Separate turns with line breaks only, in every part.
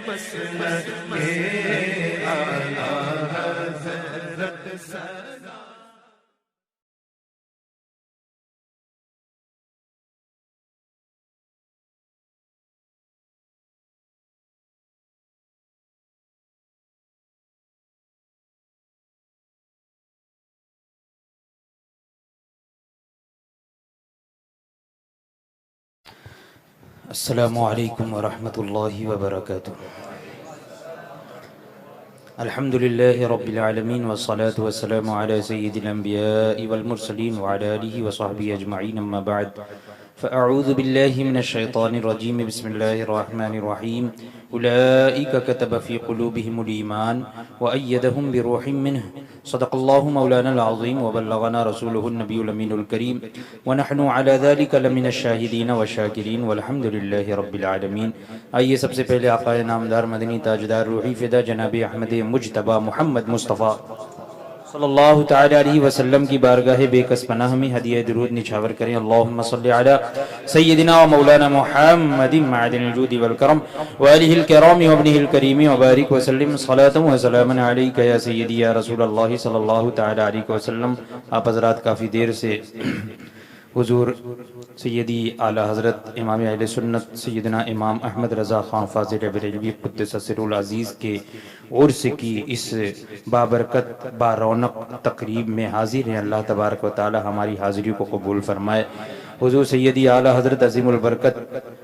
مسلک اعلیٰ حضرت سلام۔
السلام علیکم ورحمۃ اللہ وبرکاتہ۔ الحمد للہ رب العالمین والصلاة والسلام علی سید الانبیاء والمرسلین وعلی آلہ وصحبہ اجمعین، اما بعد فاعوذ باللہ من الشیطان الرجیم، بسم اللہ الرحمن الرحیم۔ اولئک کتب فی قلوبہم الایمان وأیدہم بروح منہ، صدق اللہ مولانا العظیم وبلغنا رسولہ النبی الامین الکریم، ونحن علی ذلک لمن الشاہدین والشاکرین والحمد للہ رب العالمین۔ آئیے سب سے پہلے آقا نامدار مدنی تاجدار روحی فدا جناب احمد مجتبی محمد مصطفیٰ صلی اللہ تعالی علیہ وسلم کی بارگاہ بے کس پناہ میں ہدیہ درود نچھاور کریں۔ اللہم صلی علی سیدنا و مولانا محمد معدن الجود والکرم وآلہ الکرام وابنہ الکریم وبارک وسلم صلاة و سلاما علیک یا سیدی یا رسول اللہ صلی اللہ تعالی علیہ وسلم۔ آپ حضرات کافی دیر سے حضور سیدی اعلیٰ حضرت امام اہل سنت سیدنا امام احمد رضا خان فاضل بریلوی قدس سرہ العزیز کے عرس کی اس بابرکت بارونق تقریب میں حاضر ہیں۔ اللہ تبارک و تعالی ہماری حاضری کو قبول فرمائے۔ حضور سیدی اعلیٰ حضرت عظیم البرکت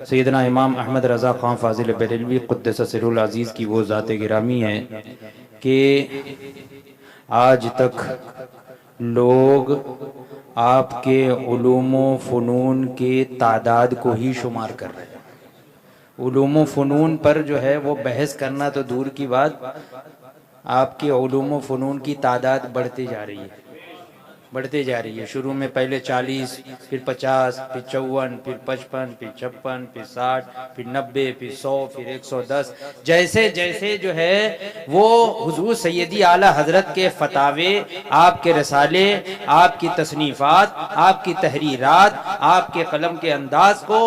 سیدنا امام احمد رضا خان فاضل بریلوی قدس سرہ العزیز کی وہ ذات گرامی ہے کہ آج تک لوگ آپ کے علوم و فنون کے تعداد کو ہی شمار کر رہے ہیں۔ علوم و فنون پر جو ہے وہ بحث کرنا تو دور کی بات، آپ کے علوم و فنون کی تعداد بڑھتے جا رہی ہے۔ شروع میں پہلے 40، پھر 50، پھر 54، پھر 55، پھر 56، پھر 60، پھر 90، پھر 100، پھر 110، جیسے جیسے جو ہے وہ حضور سیدی اعلیٰ حضرت کے فتاوے، آپ کے رسالے، آپ کی تصنیفات، آپ کی تحریرات، آپ کے قلم کے انداز کو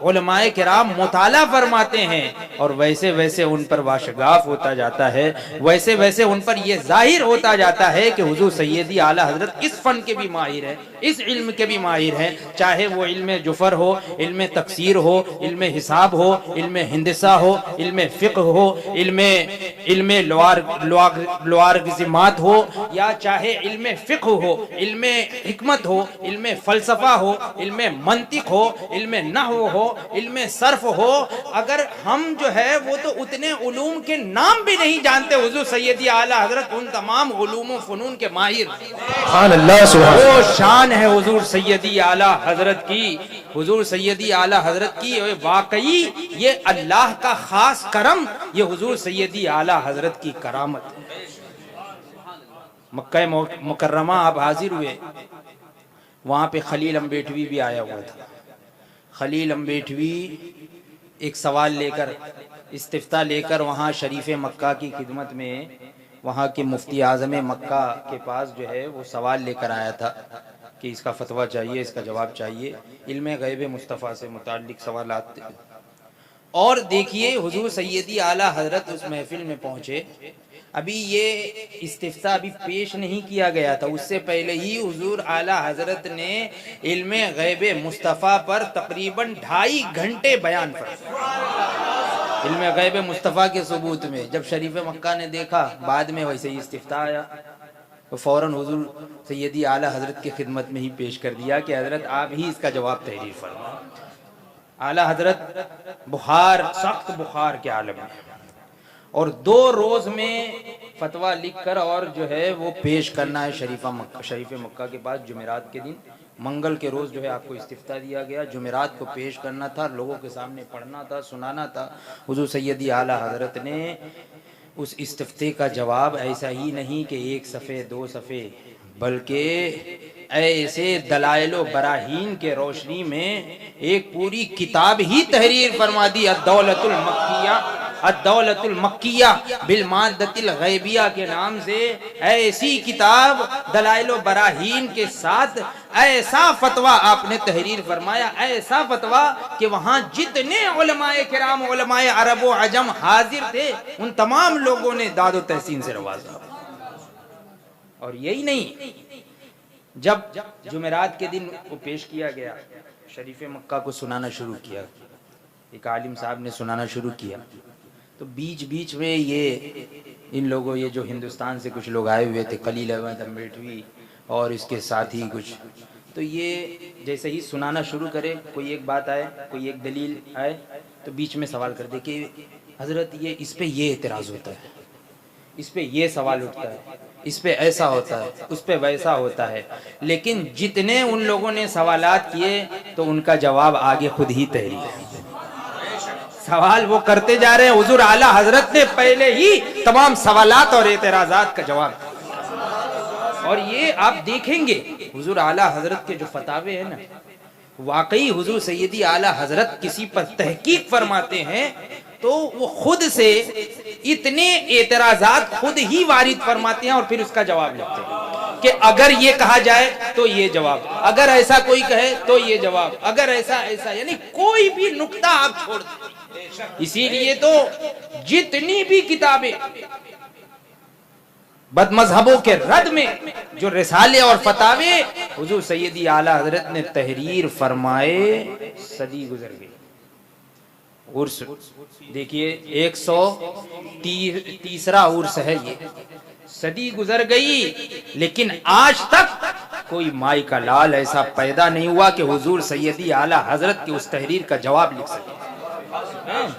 علماء کرام مطالعہ فرماتے ہیں، اور ویسے ویسے ان پر واشگاف ہوتا جاتا ہے، ویسے ویسے ان پر یہ ظاہر ہوتا جاتا ہے کہ حضور سیدی اعلیٰ حضرت اس فن کے بھی ماہر ہیں، اس علم کے بھی ماہر ہیں، چاہے وہ علم جفر ہو، علم تفسیر ہو، علم حساب ہو، علم ہندسہ ہو، علم فقہ ہو، علم لوارغزمات ہو، یا چاہے علم فقہ ہو، علم حکمت ہو، علم فلسفہ ہو، علم منطق ہو، علم نحو ہو، علم صرف ہو۔ اگر ہم جو ہے وہ تو اتنے علوم کے نام بھی نہیں جانتے، حضور سیدی اعلیٰ حضرت ان تمام علوم و فنون کے ماہر۔
سبحان اللہ، سبحان
وہ شان ہے حضور سیدی اعلیٰ حضرت کی، حضور سیدی اعلیٰ حضرت کی واقعی یہ اللہ کا خاص کرم، یہ حضور سیدی اعلیٰ حضرت کی کرامت ہے۔ مکہ مکرمہ آپ حاضر ہوئے، وہاں پہ خلیل امبیٹوی بھی آیا ہوا تھا۔ خلیل امبیٹوی ایک سوال لے کر، استفتاء لے کر وہاں شریف مکہ کی خدمت میں، وہاں کے مفتی اعظم مکہ کے پاس جو ہے وہ سوال لے کر آیا تھا کہ اس کا فتویٰ چاہیے، اس کا جواب چاہیے، علم غیب مصطفیٰ سے متعلق سوالات۔ اور دیکھیے حضور سیدی اعلیٰ حضرت اس محفل میں پہنچے، ابھی یہ استفتاء ابھی پیش نہیں کیا گیا تھا، اس سے پہلے ہی حضور اعلیٰ حضرت نے علم غیب مصطفیٰ پر تقریباً 2.5 گھنٹے بیان فرمایا۔ علم غیب مصطفیٰ کے ثبوت میں جب شریف مکہ نے دیکھا، بعد میں ویسے ہی استفتاء آیا تو فوراً حضور سیدی اعلیٰ حضرت کی خدمت میں ہی پیش کر دیا کہ حضرت آپ ہی اس کا جواب تحریر فرمائیں۔ اعلیٰ حضرت بخار، سخت بخار کے عالم میں، اور 2 روز میں فتویٰ لکھ کر اور جو ہے وہ پیش کرنا ہے شریف مکہ کے پاس۔ جمعرات کے دن، منگل کے روز جو ہے آپ کو استفتاء دیا گیا، جمعرات کو پیش کرنا تھا، لوگوں کے سامنے پڑھنا تھا، سنانا تھا۔ حضور سیدی اعلیٰ حضرت نے اس استفتاء کا جواب ایسا ہی نہیں کہ 1 صفحے 2 صفحے، بلکہ ایسے دلائل و براہین کے روشنی میں ایک پوری کتاب ہی تحریر فرما دی، الدولۃ المکیہ الدولۃ المکیہ بالمادۃ الغیبیہ کے نام سے ایسی کتاب دلائل و براہین کے ساتھ ایسا فتویٰ آپ نے تحریر فرمایا، ایسا فتویٰ کہ وہاں جتنے علماء کرام، علماء عرب و عجم حاضر تھے، ان تمام لوگوں نے داد و تحسین سے نوازا۔ اور یہی نہیں، جب جمعرات کے دن وہ پیش کیا گیا، شریف مکہ کو سنانا شروع کیا، ایک عالم صاحب نے سنانا شروع کیا، تو بیچ بیچ میں یہ ان لوگوں، یہ جو ہندوستان سے کچھ لوگ آئے ہوئے تھے، خلیل احمد امریٹوی اور اس کے ساتھ ہی کچھ، تو یہ جیسے ہی سنانا شروع کرے، کوئی ایک بات آئے، کوئی ایک دلیل آئے، تو بیچ میں سوال کر دے کہ حضرت یہ اس پہ یہ اعتراض ہوتا ہے، اس پہ یہ سوال اٹھتا ہے، اس پہ ایسا ہوتا ہے، اس پہ ویسا ہوتا ہے۔ لیکن جتنے ان لوگوں نے سوالات کیے تو ان کا جواب آگے خود ہی تحریر ہے۔ سوال وہ کرتے جا رہے ہیں، حضور اعلیٰ حضرت نے پہلے ہی تمام سوالات اور اعتراضات کا جواب دیا۔ اور یہ آپ دیکھیں گے حضور اعلیٰ حضرت کے جو فتاوے ہیں نا، واقعی حضور سیدی اعلیٰ حضرت کسی پر تحقیق فرماتے ہیں تو وہ خود سے اتنے اعتراضات خود ہی وارد فرماتے ہیں اور پھر اس کا جواب لکھتے ہیں کہ اگر یہ کہا جائے تو یہ جواب، اگر ایسا کوئی کہے تو یہ جواب، اگر ایسا ایسا، یعنی کوئی بھی نقطہ آپ چھوڑ دیں۔ اسی لیے تو جتنی بھی کتابیں بد مذہبوں کے رد میں جو رسالے اور فتاوے حضور سیدی اعلیٰ حضرت نے تحریر فرمائے، صدی گزر گئی۔ عرس دیکھیے 130واں عرس ہے، یہ صدی گزر گئی، لیکن آج تک کوئی مائی کا لال ایسا پیدا نہیں ہوا کہ حضور سیدی اعلیٰ حضرت کی اس تحریر کا جواب لکھ سکے۔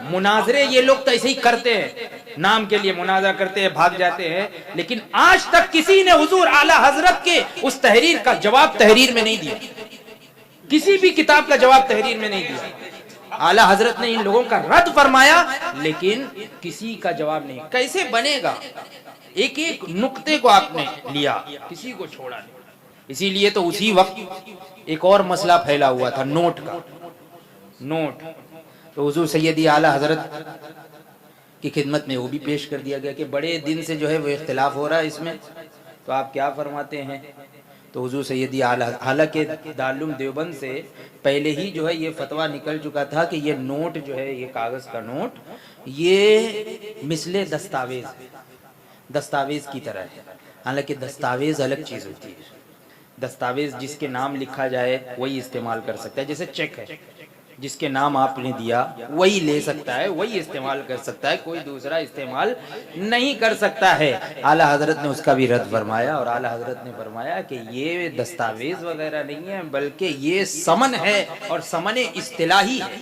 مناظرے یہ لوگ تو ایسے ہی کرتے ہیں، نام کے لیے مناظرہ کرتے ہیں، بھاگ جاتے ہیں، لیکن آج تک کسی نے حضور اعلیٰ حضرت کے اس تحریر کا جواب تحریر میں نہیں دیا، کسی بھی کتاب کا جواب تحریر میں نہیں دیا۔ اعلیٰ حضرت نے ان لوگوں کا رد فرمایا لیکن کسی کا جواب نہیں۔ کیسے بنے گا؟ ایک ایک نقطے کو آپ نے لیا، کسی کو چھوڑا نہیں۔ اسی لیے تو اسی وقت ایک اور مسئلہ پھیلا ہوا تھا، نوٹ کا۔ نوٹ تو حضور سیدی اعلیٰ حضرت کی خدمت میں وہ بھی پیش کر دیا گیا کہ بڑے دن سے جو ہے وہ اختلاف ہو رہا ہے اس میں، تو آپ کیا فرماتے ہیں؟ تو حضور سیدی اعلیٰ، حالانکہ دارالعلوم دیوبند سے پہلے ہی جو ہے یہ فتویٰ نکل چکا تھا کہ یہ نوٹ جو ہے، یہ کاغذ کا نوٹ، یہ مثل دستاویز، دستاویز کی طرح ہے۔ حالانکہ دستاویز الگ چیز ہوتی ہے، دستاویز جس کے نام لکھا جائے وہی استعمال کر سکتا ہے، جیسے چیک ہے، جس کے نام آپ نے دیا وہی لے سکتا ہے، وہی استعمال کر سکتا ہے، کوئی دوسرا استعمال نہیں کر سکتا ہے۔ اعلیٰ حضرت نے اس کا بھی رد فرمایا اور اعلیٰ حضرت نے فرمایا کہ یہ دستاویز وغیرہ نہیں ہے، بلکہ یہ سمن ہے، اور سمن اصطلاحی ہے۔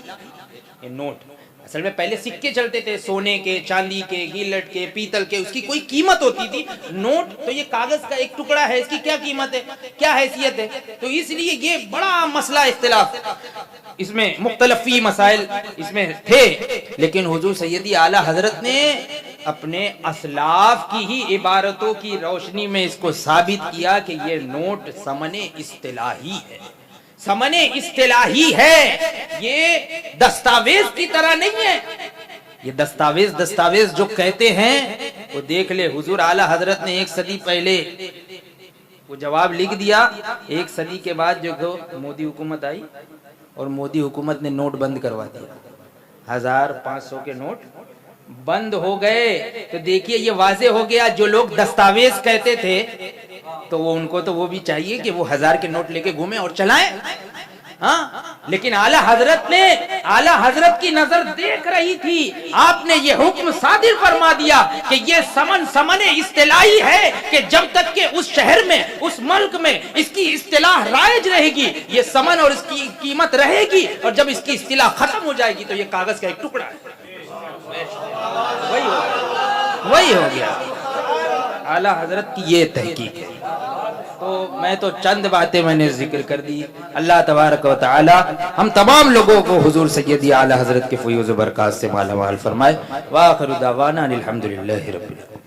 یہ نوٹ اصل میں پہلے سکے چلتے تھے، سونے کے، چاندی کے، گیلٹ کے، پیتل کے، اس کی کوئی قیمت ہوتی تھی۔ نوٹ تو یہ کاغذ کا ایک ٹکڑا ہے، اس کی کیا قیمت ہے، کیا حیثیت ہے؟ تو اس لیے یہ بڑا مسئلہ اختلاف، اس میں مختلفی مسائل اس میں تھے، لیکن حضور سیدی اعلیٰ حضرت نے اپنے اسلاف کی ہی عبارتوں کی روشنی میں اس کو ثابت کیا کہ یہ نوٹ سمن اصطلاحی ہے، سمن اصطلاحی ہے، یہ دستاویز کی طرح نہیں ہے۔ یہ دستاویز جو کہتے ہیں وہ دیکھ لے، حضور اعلیٰ حضرت نے 1 صدی پہلے وہ جواب لکھ دیا، 1 صدی کے بعد جو مودی حکومت آئی اور مودی حکومت نے نوٹ بند کروا دیا، 1500 کے نوٹ بند ہو گئے۔ تو دیکھیے یہ واضح ہو گیا، جو لوگ دستاویز کہتے تھے تو وہ ان کو تو وہ بھی چاہیے کہ وہ 1000 کے نوٹ لے کے گھومیں اور چلائیں، ہاں، لیکن اعلیٰ حضرت کی نظر دیکھ رہی تھی، آپ نے یہ حکم صادر فرما دیا کہ یہ سمن اصطلاحی ہے، کہ جب تک کہ اس شہر میں، اس ملک میں اس کی اصطلاح رائج رہے گی، یہ سمن اور اس کی قیمت رہے گی، اور جب اس کی اصطلاح ختم ہو جائے گی تو یہ کاغذ کا ایک ٹکڑا ہے۔ وہی ہو گیا اعلیٰ حضرت کی یہ تحقیق ہے۔ تو میں تو چند باتیں میں نے ذکر کر دی۔ اللہ تبارک و تعالی ہم تمام لوگوں کو حضور سیدی اعلیٰ حضرت کے فیوز و برکات سے مالا مال فرمائے۔ وآخر دعوانا الحمدللہ رب العالمین۔